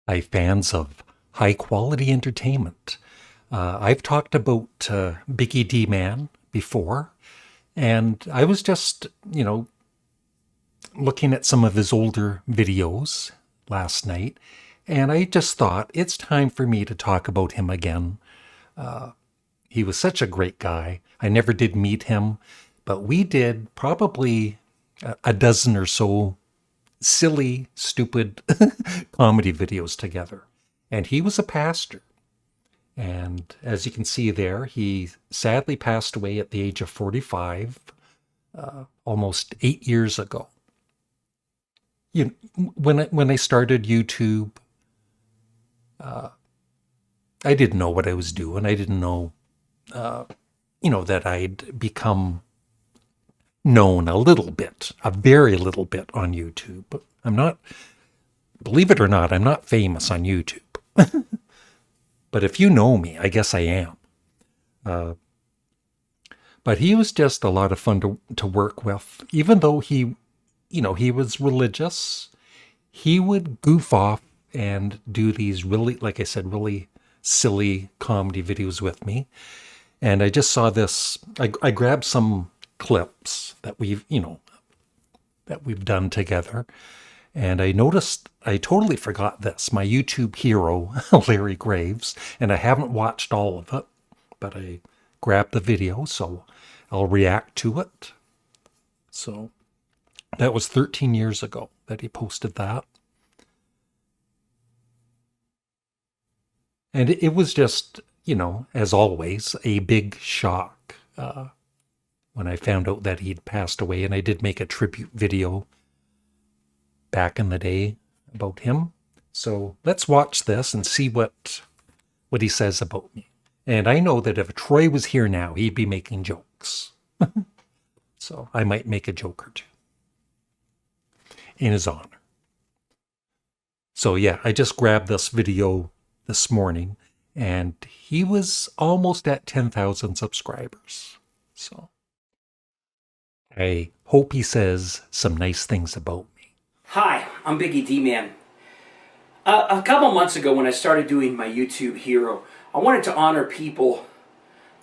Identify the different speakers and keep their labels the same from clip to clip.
Speaker 1: Hi, fans of high quality entertainment. I've talked about Biggie D Man before, and I was just, looking at some of his older videos last night, and I just thought it's time for me to talk about him again. He was such a great guy. I never did meet him, but we did probably a dozen or so silly, stupid comedy videos together. And he was a pastor. And as you can see there, he sadly passed away at the age of 45, almost 8 years ago. When I started YouTube, I didn't know what I was doing. I didn't know, that I'd become known a little bit, a very little bit on YouTube. But I'm not, believe it or not, I'm not famous on YouTube. But if you know me, I guess I am. But he was just a lot of fun to work with. Even though he was religious, he would goof off and do these really, like I said, really silly comedy videos with me. And I just saw this, I grabbed some clips that we've done together. And I noticed I totally forgot this. My YouTube hero, Larry Graves, and I haven't watched all of it, but I grabbed the video, so I'll react to it. So that was 13 years ago that he posted that. And it was just, as always, a big shock when I found out that he'd passed away. And I did make a tribute video back in the day about him. So let's watch this and see what he says about me. And I know that if Troy was here now, he'd be making jokes. So I might make a joke or two in his honor. So yeah, I just grabbed this video this morning, and he was almost at 10,000 subscribers. So I hope he says some nice things about me.
Speaker 2: Hi, I'm Biggie D-Man. A couple months ago when I started doing my YouTube hero, I wanted to honor people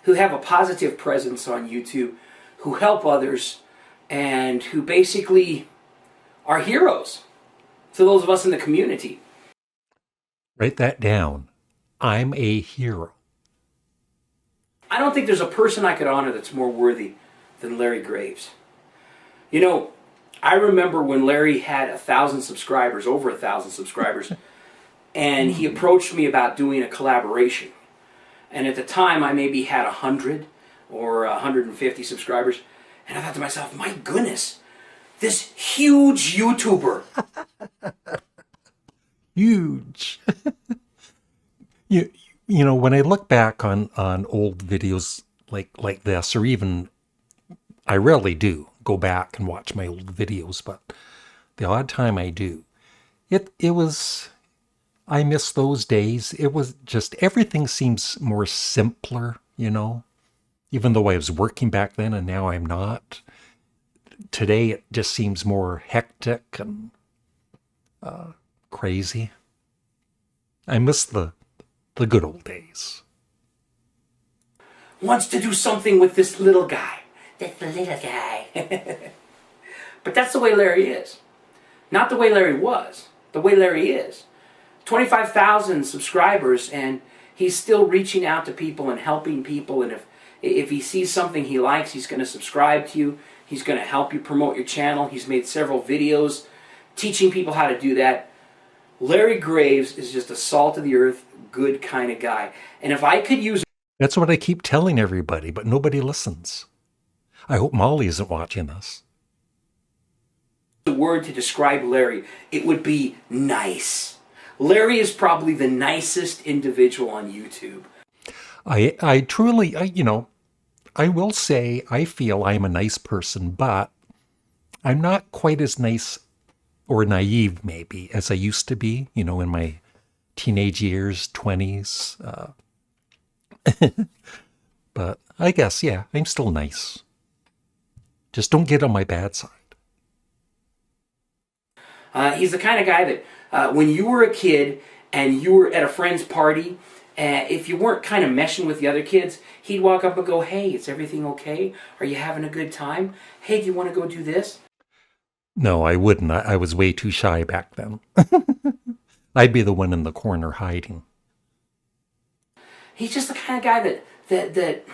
Speaker 2: who have a positive presence on YouTube, who help others, and who basically are heroes to those of us in the community.
Speaker 1: Write that down. I'm a hero.
Speaker 2: I don't think there's a person I could honor that's more worthy than Larry Graves. I remember when Larry had 1,000 subscribers, over 1,000 subscribers, and he approached me about doing a collaboration. And at the time, I maybe had 100 or 150 subscribers. And I thought to myself, my goodness, this huge YouTuber.
Speaker 1: Huge. When I look back on old videos like this, or even, I rarely do go back and watch my old videos, but the odd time I do, it was, I miss those days. It was just, everything seems more simpler, even though I was working back then and now I'm not. Today it just seems more hectic and crazy. I miss the good old days.
Speaker 2: Wants to do something with this little guy. This little guy. But that's the way Larry is. Not the way Larry was. The way Larry is. 25,000 subscribers, and he's still reaching out to people and helping people. And if he sees something he likes, he's going to subscribe to you. He's going to help you promote your channel. He's made several videos teaching people how to do that. Larry Graves is just a salt of the earth, good kind of guy. And if I could use...
Speaker 1: That's what I keep telling everybody, but nobody listens. I hope Molly isn't watching this.
Speaker 2: ...the word to describe Larry, it would be nice. Larry is probably the nicest individual on YouTube.
Speaker 1: I truly, I will say I feel I'm a nice person, but I'm not quite as nice or naive maybe as I used to be, in my teenage years, 20s. But I guess, yeah, I'm still nice. Just don't get on my bad side.
Speaker 2: He's the kind of guy that when you were a kid and you were at a friend's party, if you weren't kind of meshing with the other kids, he'd walk up and go, "Hey, is everything okay? Are you having a good time? Hey, do you want to go do this?"
Speaker 1: No, I wouldn't. I was way too shy back then. I'd be the one in the corner hiding.
Speaker 2: He's just the kind of guy that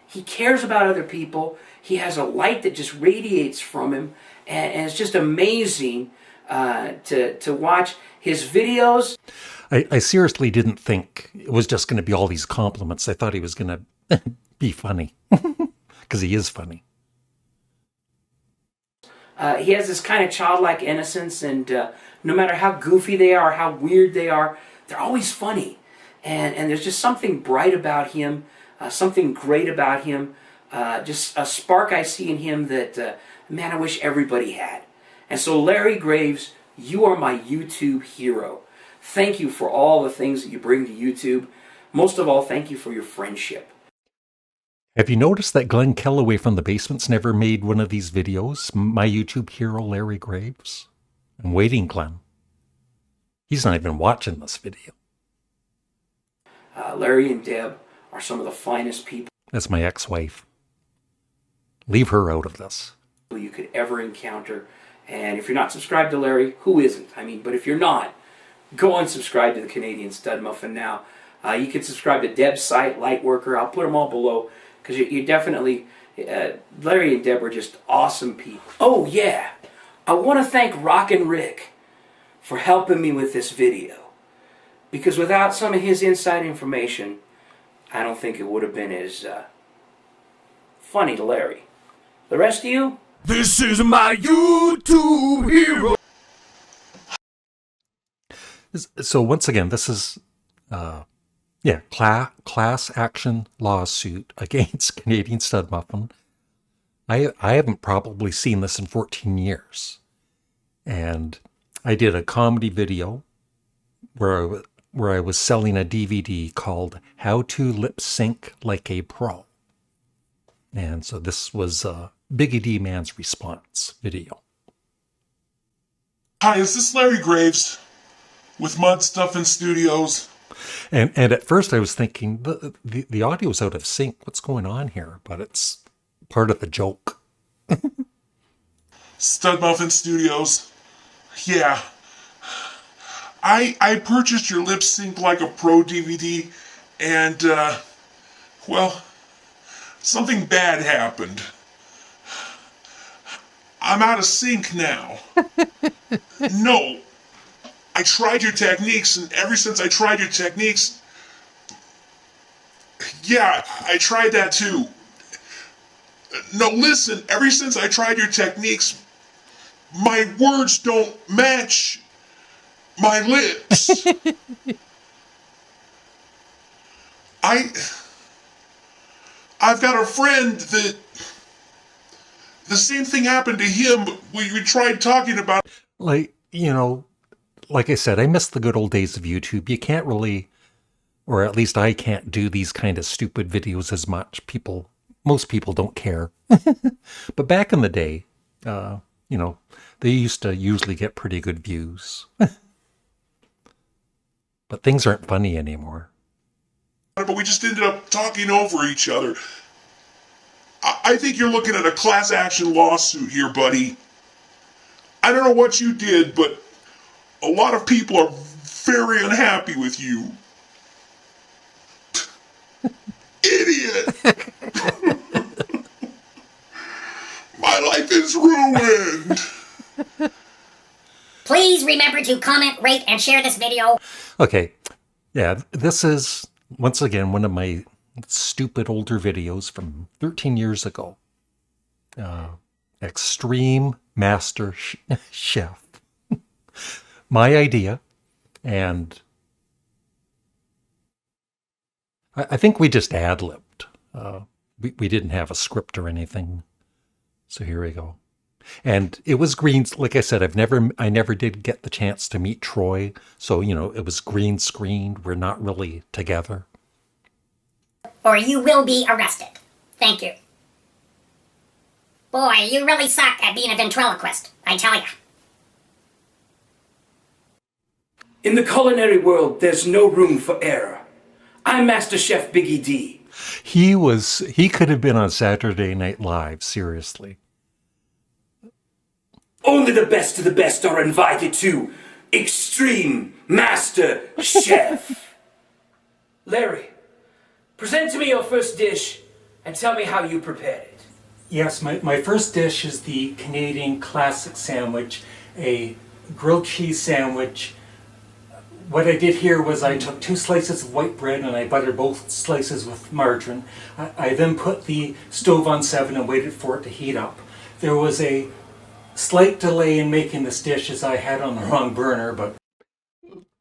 Speaker 2: he cares about other people. He has a light that just radiates from him, and it's just amazing to watch his videos.
Speaker 1: I seriously didn't think it was just going to be all these compliments. I thought he was going to be funny, because he is funny.
Speaker 2: He has this kind of childlike innocence, and no matter how goofy they are, how weird they are, they're always funny. And there's just something bright about him, something great about him, just a spark I see in him that, man, I wish everybody had. And so, Larry Graves, you are my YouTube hero. Thank you for all the things that you bring to YouTube. Most of all, thank you for your friendship.
Speaker 1: Have you noticed that Glenn Kellaway from the Basements never made one of these videos? My YouTube hero, Larry Graves? I'm waiting, Glenn. He's not even watching this video.
Speaker 2: Larry and Deb are some of the finest people.
Speaker 1: That's my ex-wife. Leave her out of this.
Speaker 2: You could ever encounter. And if you're not subscribed to Larry, who isn't? I mean, but if you're not, go and subscribe to the Canadian Studmuffin now. You can subscribe to Deb's site, Lightworker. I'll put them all below, because you definitely, Larry and Deb are just awesome people. Oh yeah, I want to thank Rockin' Rick for helping me with this video, because without some of his inside information, I don't think it would have been as funny to Larry. The rest of you?
Speaker 3: This is my YouTube hero.
Speaker 1: So once again, this is, class action lawsuit against Canadian Studmuffin. I haven't probably seen this in 14 years. And I did a comedy video where I was selling a DVD called How to Lip Sync Like a Pro. And so this was Biggie D Man's response video.
Speaker 3: Hi, is this Larry Graves with Mudstuffin Studios?
Speaker 1: And at first I was thinking, the audio's out of sync. What's going on here? But it's part of the joke.
Speaker 3: Studmuffin Studios. Yeah. I purchased your Lip Sync Like a Pro DVD, and, well, something bad happened. I'm out of sync now. No. I tried your techniques, and ever since I tried your techniques... Yeah, I tried that too. No, listen, ever since I tried your techniques, my words don't match my lips. I've got a friend that the same thing happened to him. We tried talking about...
Speaker 1: Like, like I said, I miss the good old days of YouTube. You can't really, or at least I can't do these kind of stupid videos as much. Most people don't care. But back in the day, they used to usually get pretty good views. But things aren't funny anymore.
Speaker 3: But we just ended up talking over each other. I think you're looking at a class action lawsuit here, buddy. I don't know what you did, but a lot of people are very unhappy with you. Idiot! My life is ruined!
Speaker 4: Please remember to comment, rate, and share this video.
Speaker 1: Okay, yeah, this is, once again, one of my stupid older videos from 13 years ago. Extreme Master Chef. My idea, and I think we just ad-libbed. We didn't have a script or anything. So here we go. And it was green, like I said, I never did get the chance to meet Troy. So, it was green screened. We're not really together.
Speaker 4: Or you will be arrested. Thank you. Boy, you really suck at being a ventriloquist, I tell ya.
Speaker 2: In the culinary world, there's no room for error. I'm Master Chef Biggie D.
Speaker 1: He could have been on Saturday Night Live, seriously.
Speaker 2: Only the best of the best are invited to Extreme Master Chef. Larry, present to me your first dish and tell me how you prepared it.
Speaker 1: Yes, my first dish is the Canadian classic sandwich, a grilled cheese sandwich. What I did here was I took 2 slices of white bread and I buttered both slices with margarine. I then put the stove on 7 and waited for it to heat up. There was a slight delay in making this dish as I had on the wrong burner, but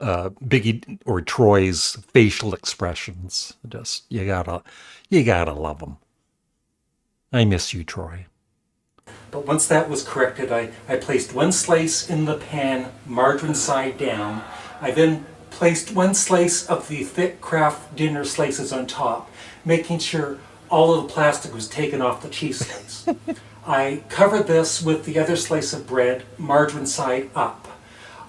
Speaker 1: Biggie or Troy's facial expressions, just you gotta love them. I miss you, Troy. But once that was corrected, I placed 1 slice in the pan, margarine side down. I then placed 1 slice of the thick Kraft dinner slices on top, making sure all of the plastic was taken off the cheese slice. I covered this with the other slice of bread, margarine side up.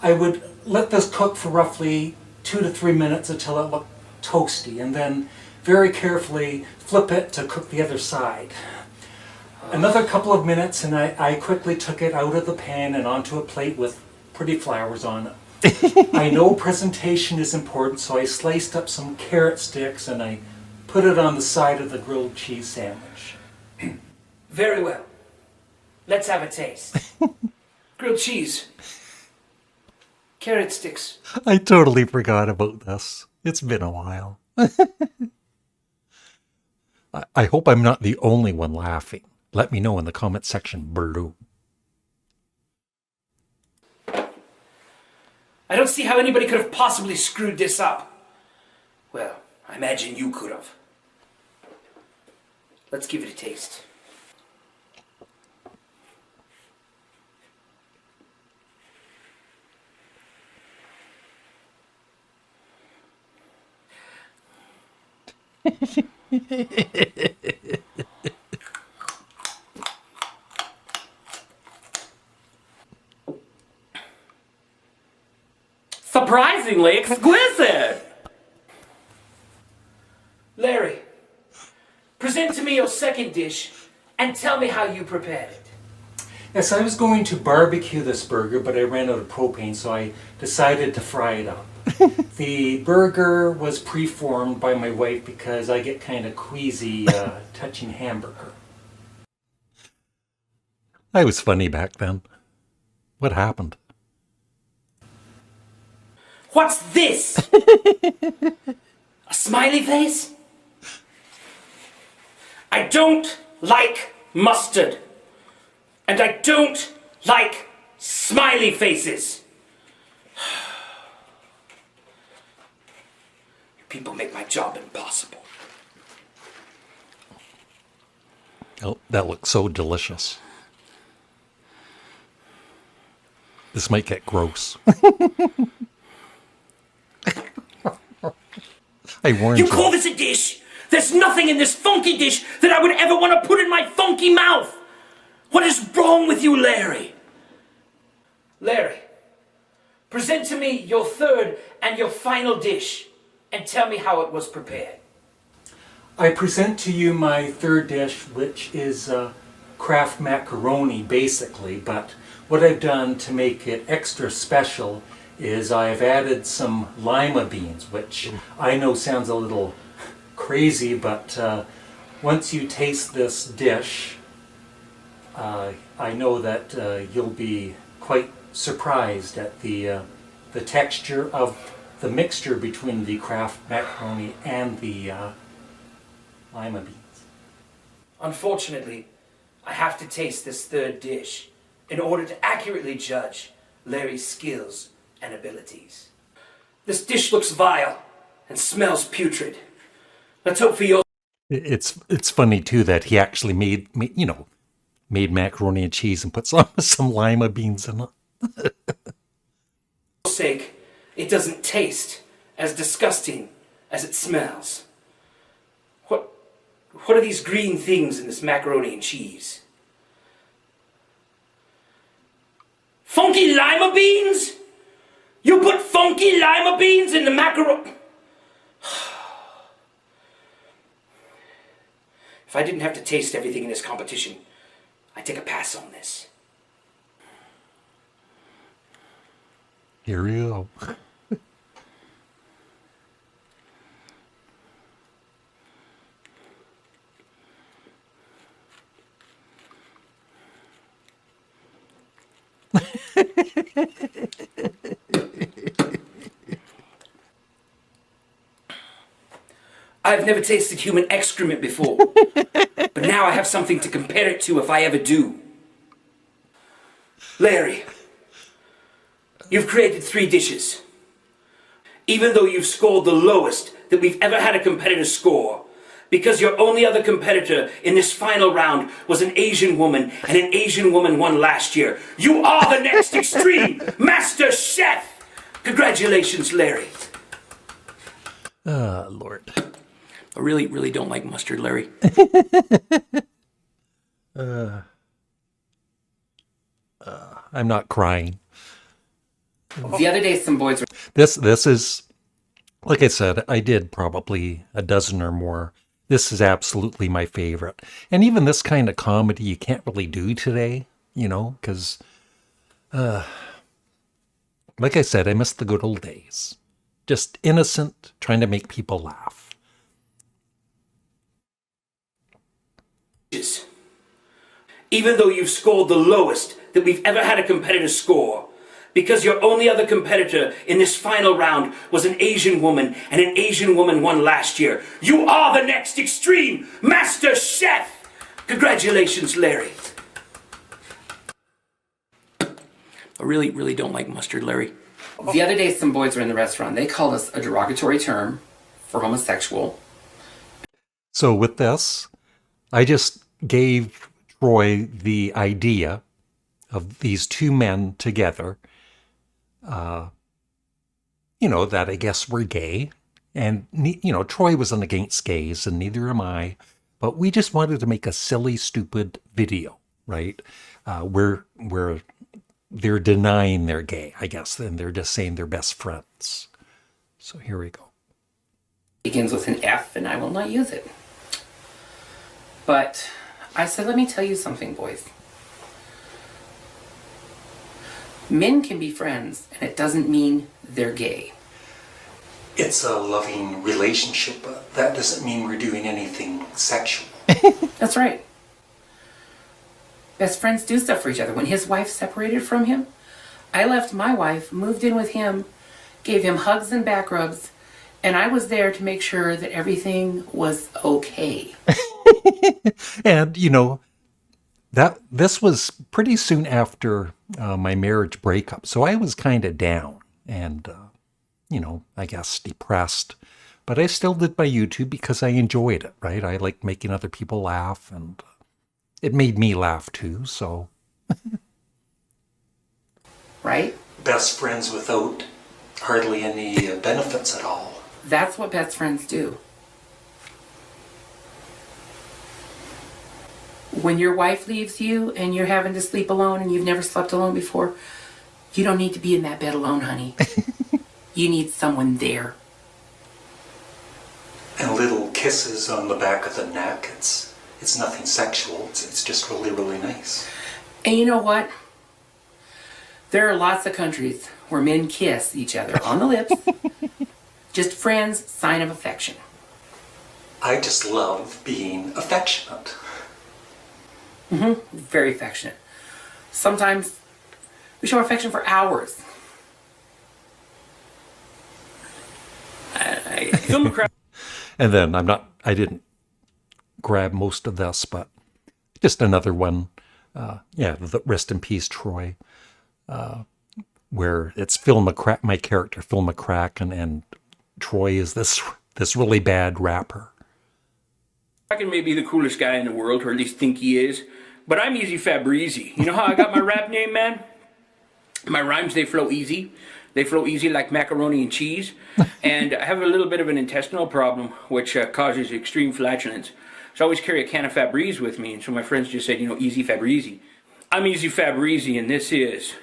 Speaker 1: I would let this cook for roughly 2 to 3 minutes until it looked toasty, and then very carefully flip it to cook the other side. Another couple of minutes and I quickly took it out of the pan and onto a plate with pretty flowers on it. I know presentation is important, so I sliced up some carrot sticks and I put it on the side of the grilled cheese sandwich.
Speaker 2: Very well. Let's have a taste. Grilled cheese. Carrot sticks.
Speaker 1: I totally forgot about this. It's been a while. I hope I'm not the only one laughing. Let me know in the comment section below.
Speaker 2: I don't see how anybody could have possibly screwed this up. Well, I imagine you could have. Let's give it a taste. Surprisingly exquisite! Larry, present to me your second dish and tell me how you prepared it.
Speaker 1: Yes, I was going to barbecue this burger, but I ran out of propane, so I decided to fry it up. The burger was preformed by my wife because I get kind of queasy touching hamburger. I was funny back then. What happened?
Speaker 2: What's this? A smiley face? I don't like mustard. And I don't like smiley faces. You people make my job impossible.
Speaker 1: Oh, that looks so delicious. This might get gross. I warned you.
Speaker 2: You call this a dish? There's nothing in this funky dish that I would ever want to put in my funky mouth. What is wrong with you, Larry? Larry, present to me your third and your final dish and tell me how it was prepared.
Speaker 1: I present to you my third dish, which is Kraft macaroni, basically, but what I've done to make it extra special is I've added some lima beans, which I know sounds a little crazy, but once you taste this dish, I know that you'll be quite surprised at the texture of the mixture between the Kraft macaroni and the lima beans.
Speaker 2: Unfortunately, I have to taste this third dish in order to accurately judge Larry's skills and abilities. This dish looks vile and smells putrid. Let's hope for your...
Speaker 1: It's funny too that he actually made macaroni and cheese and put some lima beans in it.
Speaker 2: sake, it doesn't taste as disgusting as it smells. What are these green things in this macaroni and cheese? Funky lima beans? You put funky lima beans in the macaroni. If I didn't have to taste everything in this competition, I'd take a pass on this.
Speaker 1: Here we go.
Speaker 2: I've never tasted human excrement before, but now I have something to compare it to if I ever do. Larry, you've created 3 dishes. Even though you've scored the lowest that we've ever had a competitor score, because your only other competitor in this final round was an Asian woman, and an Asian woman won last year. You are the next extreme master chef! Congratulations, Larry.
Speaker 1: Lord.
Speaker 2: I really, really don't like mustard, Larry.
Speaker 1: I'm not crying.
Speaker 2: The other day, some boys were...
Speaker 1: This is, like I said, I did probably a dozen or more. This is absolutely my favorite. And even this kind of comedy you can't really do today, you know, because, like I said, I miss the good old days. Just innocent, trying to make people laugh.
Speaker 2: Even though you've scored the lowest that we've ever had a competitor score, because your only other competitor in this final round was an Asian woman, and an Asian woman won last year. You are the next extreme master chef! Congratulations, Larry. I really, really don't like mustard, Larry. The other day, some boys were in the restaurant. They called us a derogatory term for homosexual.
Speaker 1: So with this, I just gave Troy the idea of these 2 men together, you know, that I guess were gay. And, you know, Troy wasn't against gays, and neither am I. But we just wanted to make a silly, stupid video, right? Where they're denying they're gay, I guess, and they're just saying they're best friends. So here we go.
Speaker 2: Begins with an F, and I will not use it. But I said, let me tell you something, boys. Men can be friends, and it doesn't mean they're gay.
Speaker 1: It's a loving relationship, but that doesn't mean we're doing anything sexual.
Speaker 2: That's right. Best friends do stuff for each other. When his wife separated from him, I left my wife, moved in with him, gave him hugs and back rubs, and I was there to make sure that everything was okay.
Speaker 1: And, you know, this was pretty soon after my marriage breakup. So I was kind of down and, you know, I guess depressed. But I still did my YouTube because I enjoyed it, right? I like making other people laugh, and it made me laugh too, so.
Speaker 2: Right?
Speaker 1: Best friends without hardly any benefits at all.
Speaker 2: That's what best friends do. When your wife leaves you and you're having to sleep alone and you've never slept alone before, you don't need to be in that bed alone, honey. You need someone there.
Speaker 1: And little kisses on the back of the neck. It's nothing sexual. It's just really, really nice.
Speaker 2: And you know what? There are lots of countries where men kiss each other on the lips. Just friends, sign of affection.
Speaker 1: I just love being affectionate.
Speaker 2: Mm-hmm. Very affectionate. Sometimes we show affection for hours.
Speaker 1: And then I didn't grab most of this, but just another one. The Rest in Peace, Troy, where it's my character, Phil McCracken, and Troy is this really bad rapper.
Speaker 2: McCracken may be the coolest guy in the world, or at least think he is, but I'm Easy Fabrizi. You know how I got my rap name, man? My rhymes, they flow easy. They flow easy like macaroni and cheese. And I have a little bit of an intestinal problem, which causes extreme flatulence. So I always carry a can of Febreze with me, and so my friends just said, Easy Fabrizi. I'm Easy Fabrizi, and this is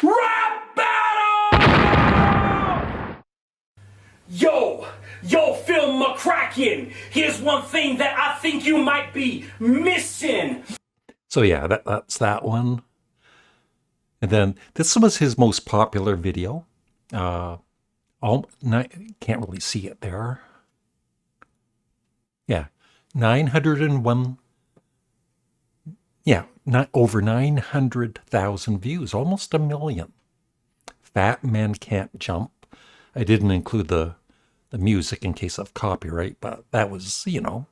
Speaker 2: Rap Battle! Yo, Phil McCracken, here's one thing that I think you might be missing.
Speaker 1: So yeah, that's that one. And then this was his most popular video. Can't really see it there. Yeah, 901. Yeah, over 900,000 views, almost a million. Fat Men Can't Jump. I didn't include the music in case of copyright, but that was, you know.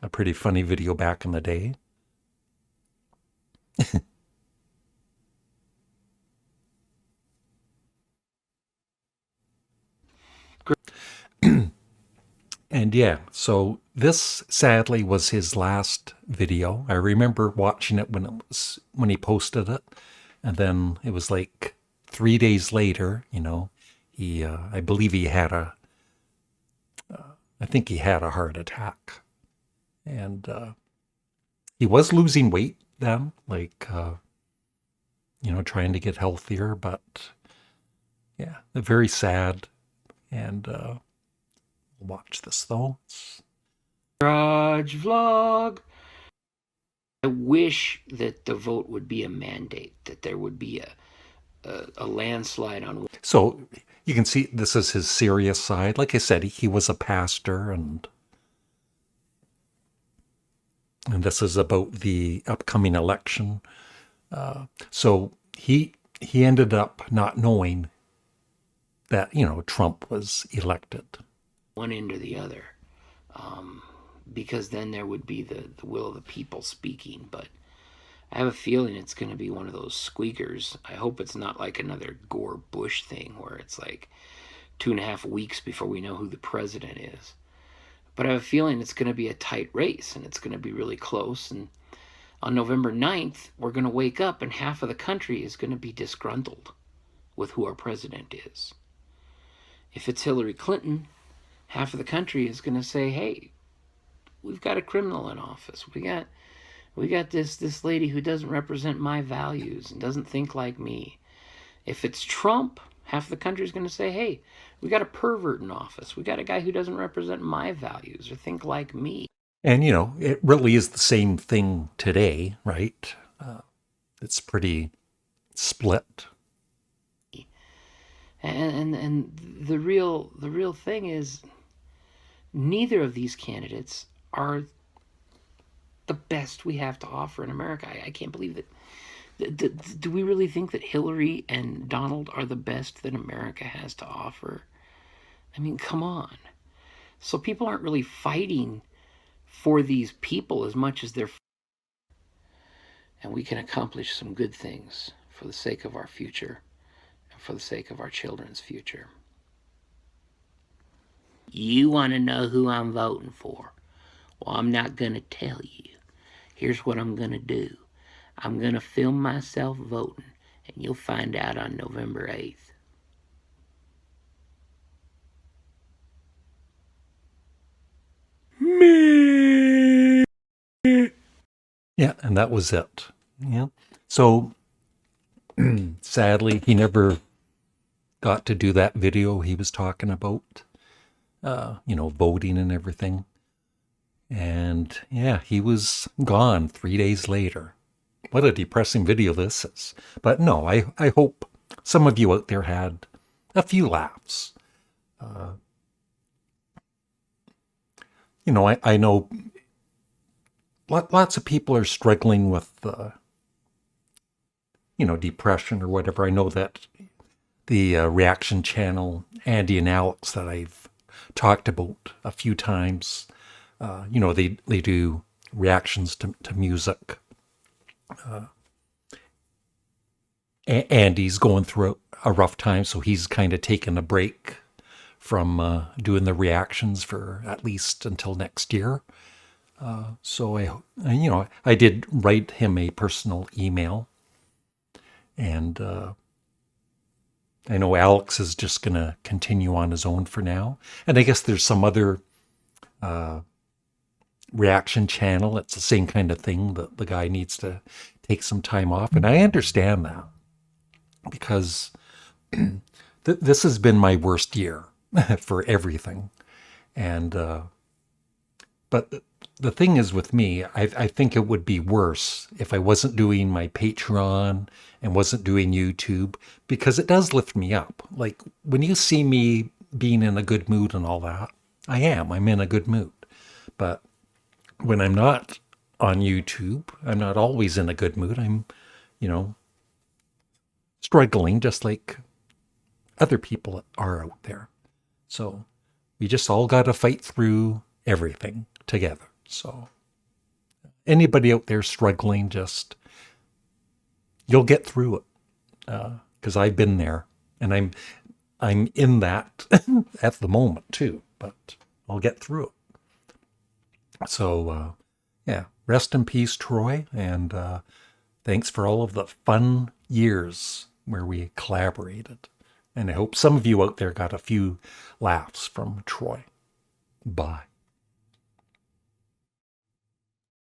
Speaker 1: A pretty funny video back in the day. And yeah, so this sadly was his last video. I remember watching it when he posted it, and then it was like 3 days later. You know, I believe he had I think he had a heart attack, and he was losing weight then, like you know, trying to get healthier. But yeah, very sad, and. Watch this though.
Speaker 5: Garage vlog. I wish that the vote would be a mandate, that there would be a landslide on.
Speaker 1: So you can see this is his serious side. Like I said, he was a pastor, and this is about the upcoming election. So he ended up not knowing that, you know, Trump was elected.
Speaker 5: One end or the other, because then there would be the will of the people speaking. But I have a feeling it's going to be one of those squeakers. I hope it's not like another Gore Bush thing where it's like 2.5 weeks before we know who the president is. But I have a feeling it's going to be a tight race, and it's going to be really close. And on November 9th, we're going to wake up and half of the country is going to be disgruntled with who our president is. If it's Hillary Clinton, half of the country is going to say, hey, we've got a criminal in office. We got this lady who doesn't represent my values and doesn't think like me. If it's Trump, half of the country is going to say, hey, we got a pervert in office. We got a guy who doesn't represent my values or think like me.
Speaker 1: And, you know, it really is the same thing today, right? It's pretty split.
Speaker 5: And the real thing is, neither of these candidates are the best we have to offer in America. I can't believe that. Do we really think that Hillary and Donald are the best that America has to offer? I mean, come on. So people aren't really fighting for these people as much as they're. And we can accomplish some good things for the sake of our future and for the sake of our children's future. You want to know who I'm voting for? Well, I'm not going to tell you. Here's what I'm going to do. I'm going to film myself voting, and you'll find out on November 8th. Me.
Speaker 1: Yeah, and that was it. Yeah. So sadly, he never got to do that video he was talking about. You know, voting and everything. And yeah, he was gone 3 days later. What a depressing video this is. But no, I hope some of you out there had a few laughs. You know, I know lots of people are struggling with, you know, depression or whatever. I know that the reaction channel, Andy and Alex, that I've talked about a few times, you know, they do reactions to music. Andy's going through a rough time, so he's kind of taken a break from doing the reactions for at least until next year. So you know, I did write him a personal email, and I know Alex is just going to continue on his own for now. And I guess there's some other reaction channel. It's the same kind of thing. The guy needs to take some time off. And I understand that, because This has been my worst year for everything. And, but the thing is with me, I think it would be worse if I wasn't doing my Patreon and wasn't doing YouTube, because it does lift me up. Like when you see me being in a good mood and all that, I'm in a good mood. But when I'm not on YouTube, I'm not always in a good mood. I'm, struggling just like other people are out there. So we just all got to fight through everything together. So anybody out there struggling, you'll get through it. Because I've been there, and I'm in that at the moment too, but I'll get through it. So, yeah, rest in peace, Troy, and thanks for all of the fun years where we collaborated. And I hope some of you out there got a few laughs from Troy. Bye.